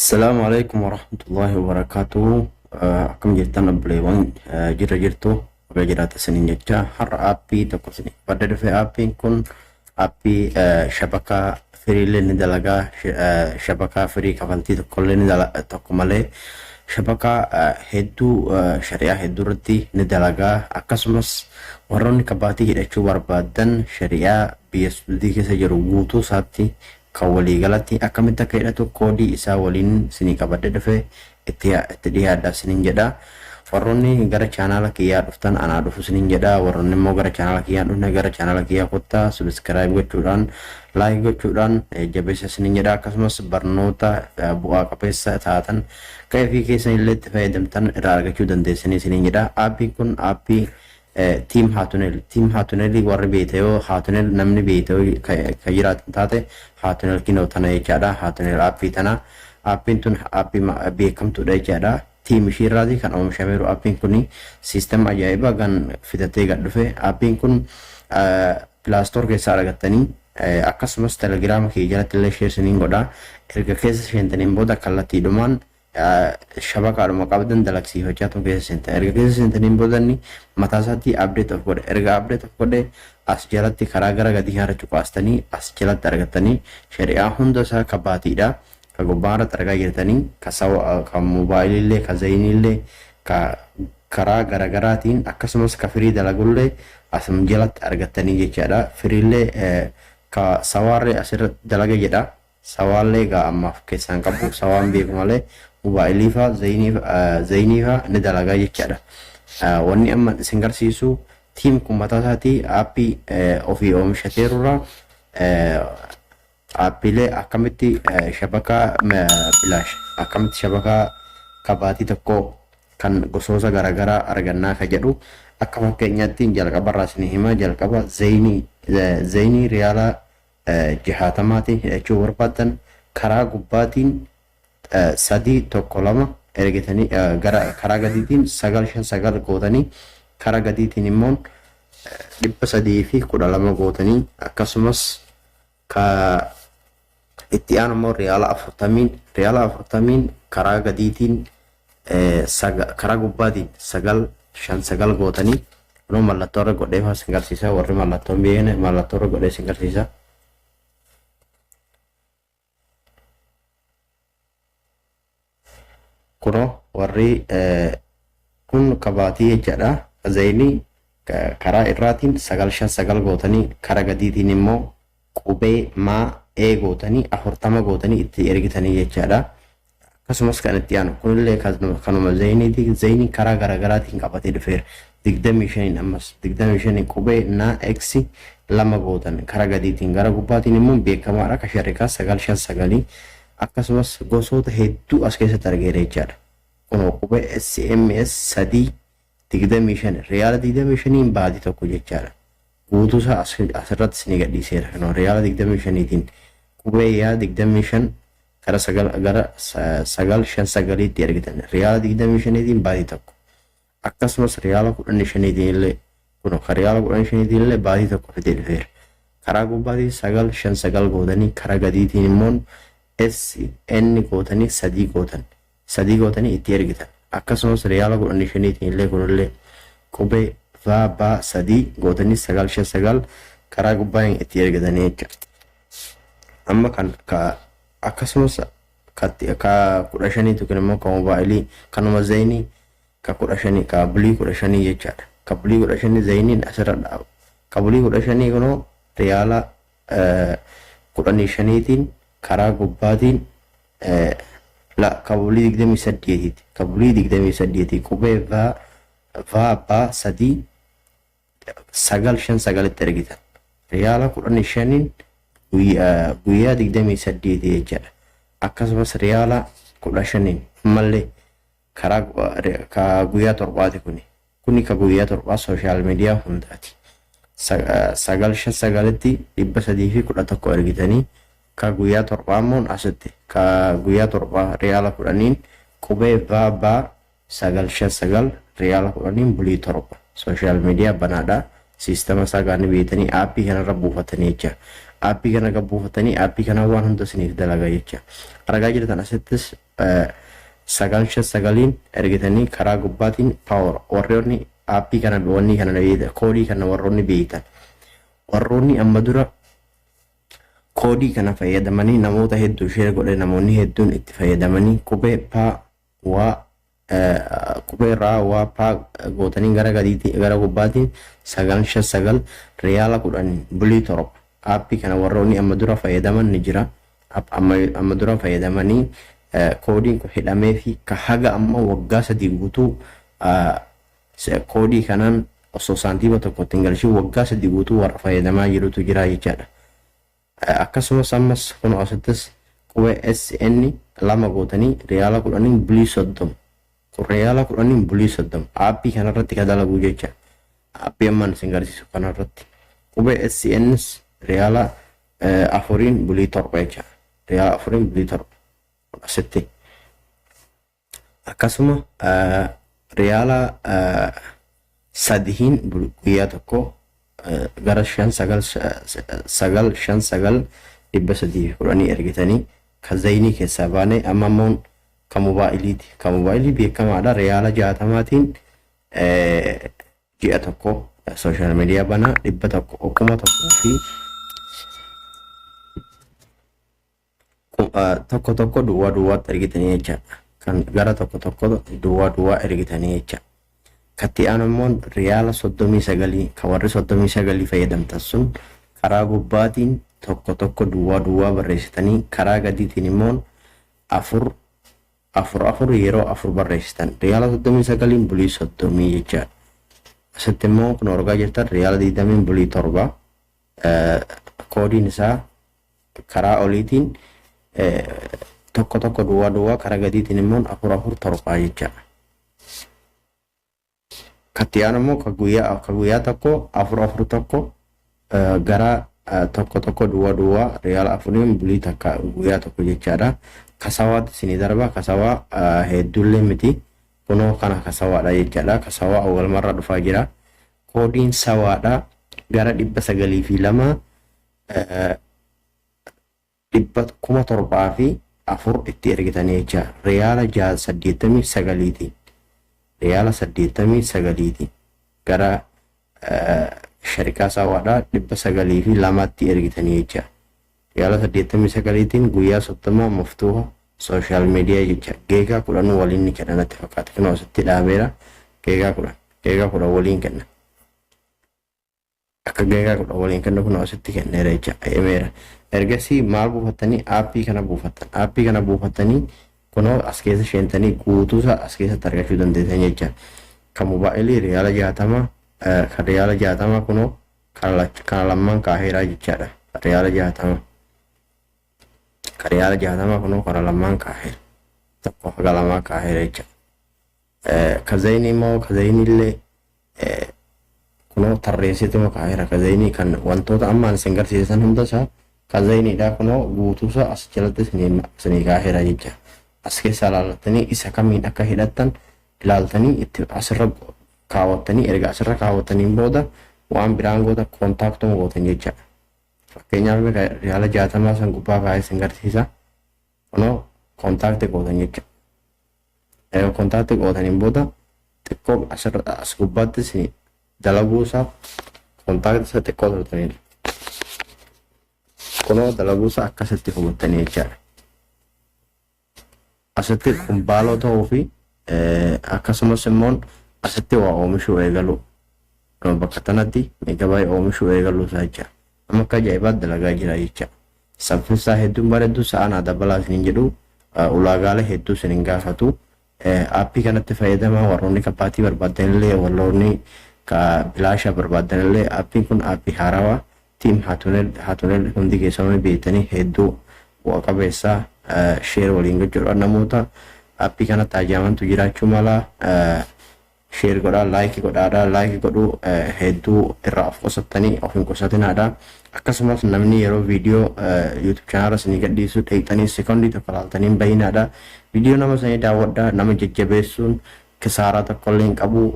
Assalamualaikum warahmatullahi wabarakatuh. Akkam jirtan obboleewwan jirtu baga jiraata isiniin jecha har'a aappii tokko isinii badda dhufe. Aappiin kun aappii shabakaa firiilee ni dalagaa. Shabakaa firii kafaltii tokkollee tokko malee shabakaa hedduu shari'aa hedduu irratti ni dalagaa. Akkasumas warroonni kabaatii hidhachuu barbaadan shari'aa biyya Suudii keessa jiru guutuu isaatti kan walii galatti akkamitti akka hidhatu koodii isaa waliin isinii qabadde dhufe itti dhiyaadha isiniin jedha. Warroonni gara chaanaala kiyyaa dhuftan anaa dhufu isiniin jedha. Warroonni immoo gara chaanaala kiyyaa dhufne gara chaanaala kiyyaa kottaa subscribe gochuudhaan like gochuudhaan jabeessa isiniin jedha. Akkasumas barnoota bu'aa qabeessa taatan ka'ee keessan illee itti fayyadamtan irraa argachuu dandeessanii isiniin jedha. Aappiin kun aappii team haatunel warri beetayoo haatunel namni beetayoo ka jiraatan taate haatunel kinoo tana jechaadha. Haatunel aappii tana aappiin tun aappii beekamtuudha jechaadha. Team ishiirraati kan oomishameeru. Aappiin kun siistema ajaa'ibaa kan fitatee gad dhufe. Aappiin kun pilaastoor keessaa argattanii akkasumas telegiraama kee jalatti illee sheersiniin godha. Erga keessa seentaniin booda kallattiidhumaan shabakaadhuma qabdan dalaksiifachaa tun keessa seentan. Erga keessa seentaniin boodanni mataa isaatti update of godhe. Erga update of godhe as jalatti karaa gara gadii haara cuqaastanii as jalatti argattanii shari'aa hunda isaa kabaatiidha. Ka gubbaarratti argaa jirtanii ka moobaayilillee ka zayiniillee ka karaa garagaraatiin akkasumas ka firii dalagullee asum jalatti argattanii jechaadha. Firiillee ka sawaarlee asirratti dalaga jedha. Sawaallee gaa ammaaf keessaan qabu sawaan beeku malee moobaayiliifaa zayiniifaa ni dalagaa jechaadha. Wanni amma isin garsiisu tiim kun mataa isaatii aappii ofii oomishateerurraa aappiilee akkamitti shabakaa bilaash akkamitti shabakaa kabaatii tokko kan gosoota garaagaraa argannaa ka jedhu akka fakkeenyaatti jalqabarraa isin hima. Jalqaba zayinii riyaalaa 60 hidhachuu barbaadan karaa gubbaatiin 312 ergitanii gara karaa gadiitiin 959 gootanii karaa gadiitiin immoo 312 gootanii akkasumas ka itti aanu immoo riyaala 40 karaa gadiitiin karaa gubbaatiin 959 gootanii kunoo mallattoo irra godhee isin garsiisa. Warri mallattoo hin beekne mallattoo irra godhee isin garsiisa. Kunoo warri kun kabaatii jechaadha. Zayinii karaa irraatiin 959 gootanii karaa gadiitiin immoo qubee maa gootanii 40 gootanii itti ergitanii jechaadha. Akkasumas kan itti aanu kunillee kanuma zayiniiti. Zayinii karaa garagaraatiin qabatee dhufeera. 25 ammas 25 qubee naa x 2 gootan karaa gadiitiin gara gubbaatiin immoo beekamaadha ka sharikaa 959 akkasumas gosoota hedduu as keessatti argeera jechaadha. Kunoo qubee SMS 325 riyaala 25 baadii tokko jechaadha. Guutuu isaa asirratti isin gadhiiseera. Kunoo riyaala 25tiin qubee yaa 25 gara 959 itti ergitan riyaala 25tiin baadii tokko. Akkasumas riyaala 15tiin illee kunoo ka riyaala 15tiin illee baadii tokko fidee dhufeera. Karaa gubbaatiin 959 gootanii karaa gadiitiin immoo SN gootanii 3 gootanii itti ergitan. Akkasumas riyaala 15tiin illee kunillee qubee baa 3 gootanii 959 karaa gubbaatiin itti ergitanii jechuudha. Amma kan akkasumas ka 15 tukin immoo ka moobaayilii kanuma zayinii ka 15 ka bulii 15 jechaadha. Ka bulii 15 zayiniin asirra dhaaba. Ka bulii 15 kunoo riyaala 15tiin karaa gubbaatiin ka bulii 28 ka bulii 28 qubee baa 3 959 itti ergitan riyaala 15 guyyaa 28 jechaadha. Akkasumas riyaala 15 mallee karaa ka guyyaa torbaati kuni ka guyyaa torbaa sooshaal miidiyaa hundaati. 959tti 311 ergitanii ka guyyaa torbaa immoo asitti ka guyyaa torbaa riyaala 10 qubee baa 959 riyaala 10 bulii torba sooshaal miidiyaa banaadha. Siistema isaa gaanii beetanii aappii kanarra buufatanii jecha aappii kana gabbuufatanii aappii kana waan hunda isiniif dalagaa jecha. Argaa jirtan asittis 959 ergitanii karaa gubbaatiin power warroonni aappii kana wanni kana beeyta koodii kana warroonni beeytan warroonni amma dura koodii kana fayyadamanii namoota hedduu share godhe namoonni hedduun itti fayyadamanii qubee paa waa qubee raa waa paa gootanii gara gadiitti gara gubbaatiin 959 riyaala 10 bulii torba aappii kana warroonni amma dura fayyadaman ni jira. Amma dura fayyadamanii koodiin kun hidhamee fi ka haga amma waggaa 3 guutuu koodii kanaan osoo saantiima tokko ittiin galchuu waggaa 3 guutuu warra fayyadamaa jirutu jira jechaadha. Akkasumas ammas kun asittis qubee SN lama gootanii riyaala 10 bulii 30 riyaala 10 bulii 30 aappii kanarratti ka dalagu jecha. Aappii ammaan isin garsiisu kanarratti qubee SN riyaala 4 bulii 7 jecha. Riyaala 4 bulii 7 asitti akkasuma riyaala 3 guyyaa tokko gara 599 dhibba 310 ergitanii ka zaynii keessaa baanee amma ammoo ka moobaayiliiti. Ka moobaayilii beekamaadha riyaala 60tiin ji'a tokko sooshaal miidiyaa banaa 100 okkuma tokkoo fi tokko duwwaatti ergitanii jecha. Kan gara tokko duwwaa ergitanii jecha. Katti aanammoon riyaala 39 kan warri 39 fayyadamtan sun karaa gubbaatiin tokko duwwaa barreessitanii karaa gadiitiin immoo 4 yeroo 4 barreessitan riyaala 39 bulii 30 jecha. Asitti immoo kun argaa jirtan riyaala 20 bulii 7 koodiin isaa karaa oliitiin tokko duwwaa karaa gadiitiin immoo 4 7 jecha. Katti aanammoo ka guyyaa tokko 4 tokko gara tokko duwwaa riyaala 4 bulii takka guyyaa tokko jechaadha. Kasawaatti isinii darba kasawaa hedduullee miti kunoo kana kasawaadha jechaadha. Kasawaa awwalmarra dhufaa jira. Koodiin sawaadha gara 902 7,004 itti ergitanii jecha. Riyaala 89 riyaala 89 gara sharikaa sawaadha 902 itti ergitanii jecha. Riyaala 89tiin guyyaa 30 muftuuha sooshaal miidiyaa jecha. Geegaa 10 waliin ni kenna natti fakkaata. Kunoo asitti dhaabeera geegaa 10 waliin kenna. Akka geegaa 10 waliin kenna kunoo asitti kenneera jecha. Emeera. Ergasii maal buufattanii aappii kana buufattan. Aappii kana buufattanii kunoo as keessa sheentanii guutuusa as keessatti argachuu dandeessan jecha. Kan moobaayilii riyaala 60 kan riyaala 60 kunoo kana lammaan kaaheeraa jechaadha. Riyaala 60 kan riyaala 60 kunoo kana lammaan kaaheera. Tokko haga lamaa kaaheera jecha. Ka zaynii immoo ka zayniillee kunoo tarreessituma kaaheera. Ka zaynii kan wantoota ammaan isin garsiisan hundasaa ka zayniidha kunoo guutuusa as jalatti isinii kaaheera jecha. As keessa ilaallatanii isa kamiin akka hidhattan ilaaltanii itti asirra kaawwattanii erga asirra kaawwattaniin booda waan biraan goota kontaaktuma gootan jecha. Fakkeenyaaf riyaala 60 san gubbaa kaa'ee isin garsiisa. Kunoo kontaakti gootan jecha. Erga kontaakti gootaniin booda xiqqoo asirra as gubbaatti isin dalaguusaaf kontaakti isa xiqqoo turtanidha. Kunoo dalaguusa akkasitti hubattanii jechaadha. Asitti kumbaaloo ta'uu fi akkasumas immoo asitti waa oomishuu eegalu. Bakka kanatti meegabaayii oomishuu eegalu isaa jecha. Amma akka ajaa'ibaatti dalagaa jira jecha. Saffisa hedduun bareedduu sa'aan dabalaa isiniin jedhu ulaagaalee hedduu isiniin gaafatu. Aappii kanatti fayyadamaa warroonni kappaatii barbaadanillee warroonni bilaashaa barbaadanillee aappiin kun aappii haarawaa tiim haatunel hundi keessatti beektanii hedduu bu'a qabeessaa share waliin gochuudha. Namoota aappii kana tajaajilamantu jiraachuu mala share godhaa like godhuu hedduu irraa of qusattanii of hin qusatinaadha. Akkasumas namni yeroo viidiyoo YouTube channel isinii gadhiisu dheeqxanii sekondii tokko laaltanii bayinaadha. Viidiyoo nama sanii daawwadhaa nama jajjabeessuun kisaaraa tokkollee hin qabu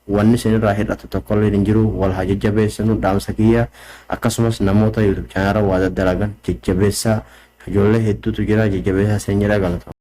wanni isinirraa hir'atu tokkollee hin jiru. Wal haa jajjabeessinu dhaamsa kiyya. Akkasumas namoota YouTube channel waa daddalagan jajjabeessaa. Ijoollee hedduutu jira jajjabeessaa isin jedha galata.